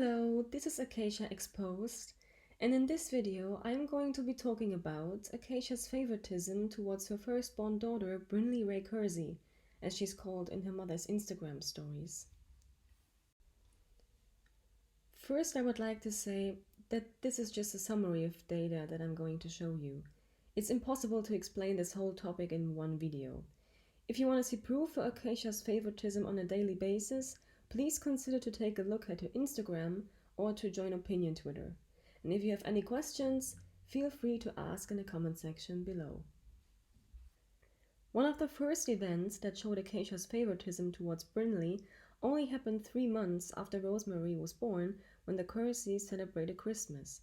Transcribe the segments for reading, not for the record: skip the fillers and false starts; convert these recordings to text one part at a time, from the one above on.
Hello, this is Acacia Exposed, and in this video I'm going to be talking about Acacia's favoritism towards her firstborn daughter, Brinley Ray Kersey, as she's called in her mother's Instagram stories. First, I would like to say that this is just a summary of data that I'm going to show you. It's impossible to explain this whole topic in one video. If you want to see proof for Acacia's favoritism on a daily basis, please consider to take a look at her Instagram or to join Opinion Twitter. And if you have any questions, feel free to ask in the comment section below. One of the first events that showed Acacia's favoritism towards Brinley only happened 3 months after Rosemary was born, when the Kerseys celebrated Christmas.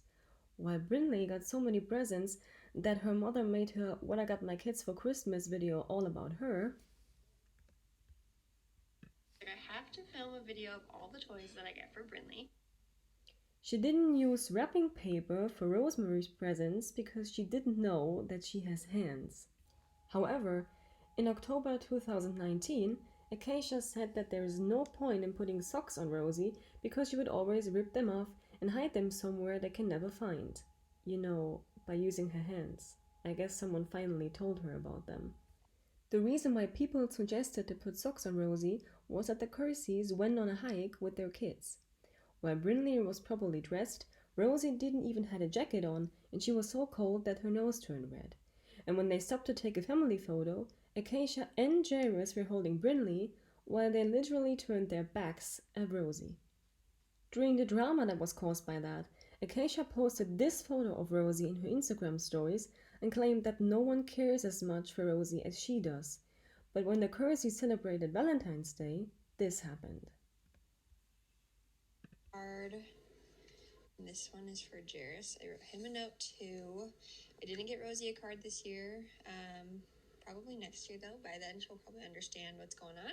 While Brinley got so many presents that her mother made her "What I Got My Kids for Christmas" video all about her, I have to film a video of all the toys that I get for Brinley. She didn't use wrapping paper for Rosemary's presents because she didn't know that she has hands. However, in October 2019, Acacia said that there is no point in putting socks on Rosie because she would always rip them off and hide them somewhere they can never find. You know, by using her hands. I guess someone finally told her about them. The reason why people suggested to put socks on Rosie was that the Kerseys went on a hike with their kids. While Brinley was properly dressed, Rosie didn't even have a jacket on, and she was so cold that her nose turned red. And when they stopped to take a family photo, Acacia and Jairus were holding Brinley while they literally turned their backs at Rosie. During the drama that was caused by that, Acacia posted this photo of Rosie in her Instagram stories and claimed that no one cares as much for Rosie as she does. But when the Kerseys celebrated Valentine's Day, this happened. And this one is for Jairus. I wrote him a note too. I didn't get Rosie a card this year. Probably next year though. By then she'll probably understand what's going on.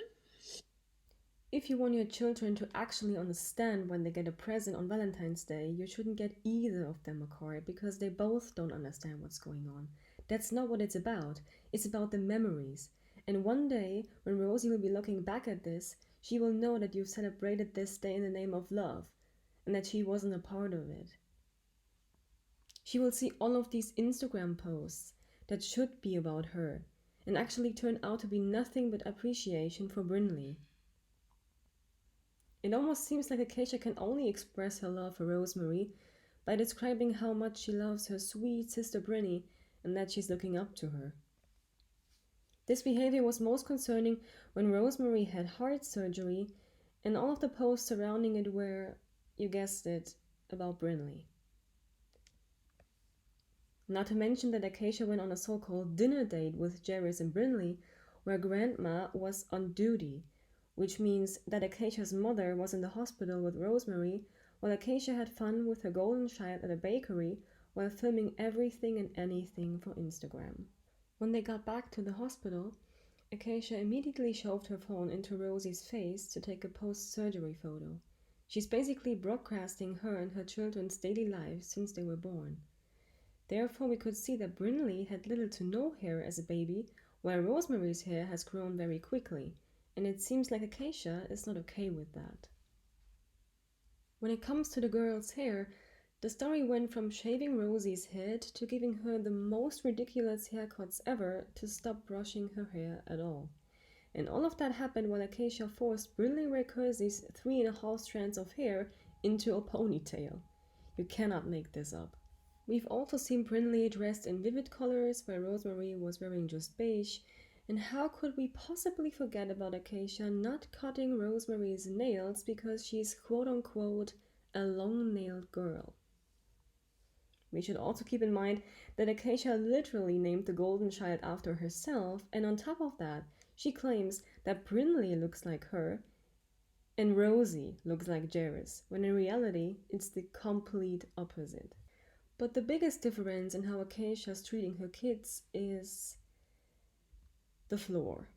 If you want your children to actually understand when they get a present on Valentine's Day, you shouldn't get either of them a card because they both don't understand what's going on. That's not what it's about. It's about the memories. And one day, when Rosie will be looking back at this, she will know that you've celebrated this day in the name of love and that she wasn't a part of it. She will see all of these Instagram posts that should be about her and actually turn out to be nothing but appreciation for Brinley. It almost seems like Acacia can only express her love for Rosemary by describing how much she loves her sweet sister Brinny and that she's looking up to her. This behavior was most concerning when Rosemary had heart surgery, and all of the posts surrounding it were, you guessed it, about Brinley. Not to mention that Acacia went on a so-called dinner date with Jairus and Brinley, where Grandma was on duty, which means that Acacia's mother was in the hospital with Rosemary while Acacia had fun with her golden child at a bakery while filming everything and anything for Instagram. When they got back to the hospital, Acacia immediately shoved her phone into Rosie's face to take a post-surgery photo. She's basically broadcasting her and her children's daily lives since they were born. Therefore, we could see that Brinley had little to no hair as a baby, while Rosemary's hair has grown very quickly, and it seems like Acacia is not okay with that. When it comes to the girl's hair, the story went from shaving Rosie's head to giving her the most ridiculous haircuts ever to stop brushing her hair at all. And all of that happened while Acacia forced Brinley Ray Kersey's 3.5 strands of hair into a ponytail. You cannot make this up. We've also seen Brinley dressed in vivid colors while Rosemary was wearing just beige. And how could we possibly forget about Acacia not cutting Rosemary's nails because she's quote-unquote a long-nailed girl? We should also keep in mind that Acacia literally named the golden child after herself, and on top of that, she claims that Brinley looks like her and Rosie looks like Jairus, when in reality it's the complete opposite. But the biggest difference in how Acacia's treating her kids is the floor.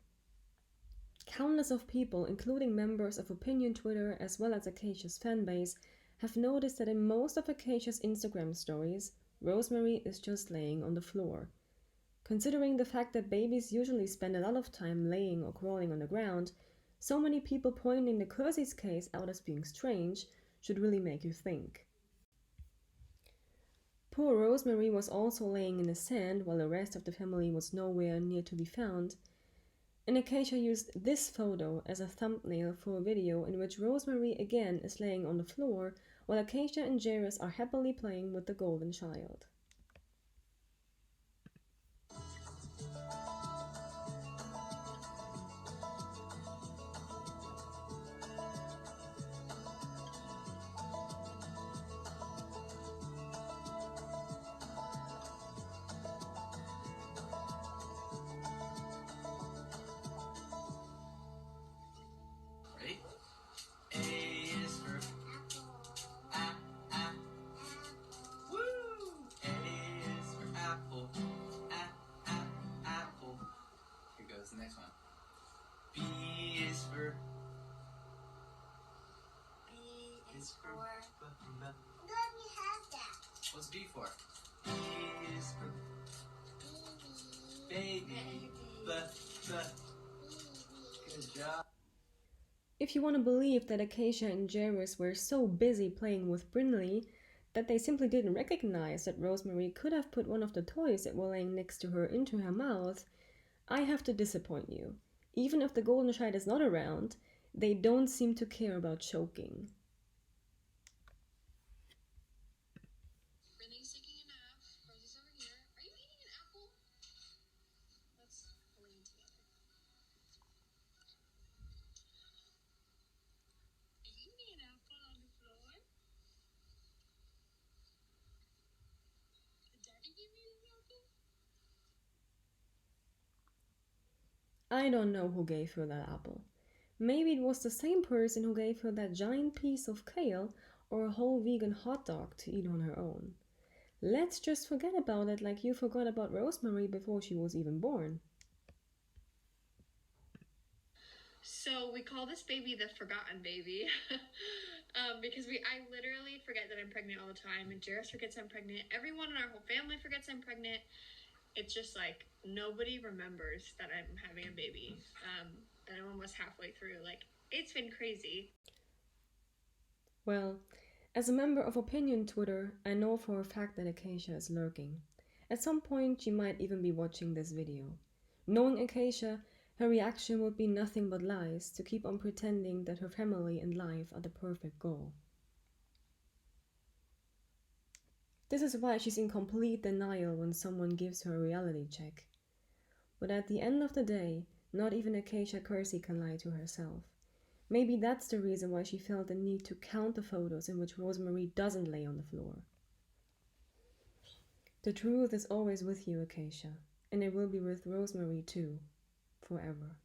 Countless of people, including members of Opinion Twitter as well as Acacia's fanbase, have noticed that in most of Acacia's Instagram stories, Rosemary is just laying on the floor. Considering the fact that babies usually spend a lot of time laying or crawling on the ground, so many people pointing the Kersey's case out as being strange should really make you think. Poor Rosemary was also laying in the sand while the rest of the family was nowhere near to be found, and Acacia used this photo as a thumbnail for a video in which Rosemary again is laying on the floor while Acacia and Jairus are happily playing with the golden child. Ready? A is for woo! A is for apple. Apple. Here goes the next one. B is for Let me have that. what's B for? B is for baby. Good job. If you want to believe that Acacia and Jairus were so busy playing with Brinley that they simply didn't recognize that Rosemary could have put one of the toys that were laying next to her into her mouth, I have to disappoint you. Even if the golden child is not around, they don't seem to care about choking. Brinley's taking a nap. Rosie's over here. Are you eating an apple? Let's lean together. Are you eating an apple on the floor? Did Daddy give you an apple? I don't know who gave her that apple. Maybe it was the same person who gave her that giant piece of kale or a whole vegan hot dog to eat on her own. Let's just forget about it like you forgot about Rosemary before she was even born. So we call this baby the forgotten baby because I literally forget that I'm pregnant all the time, and Jairus forgets I'm pregnant. Everyone in our whole family forgets I'm pregnant. It's just like nobody remembers that I'm having a baby. And I'm almost halfway through. Like, it's been crazy. Well, as a member of Opinion Twitter, I know for a fact that Acacia is lurking. At some point, she might even be watching this video. Knowing Acacia, her reaction would be nothing but lies to keep on pretending that her family and life are the perfect goal. This is why she's in complete denial when someone gives her a reality check. But at the end of the day, not even Acacia Kersey can lie to herself. Maybe that's the reason why she felt the need to count the photos in which Rosemary doesn't lay on the floor. The truth is always with you, Acacia, and it will be with Rosemary too, forever.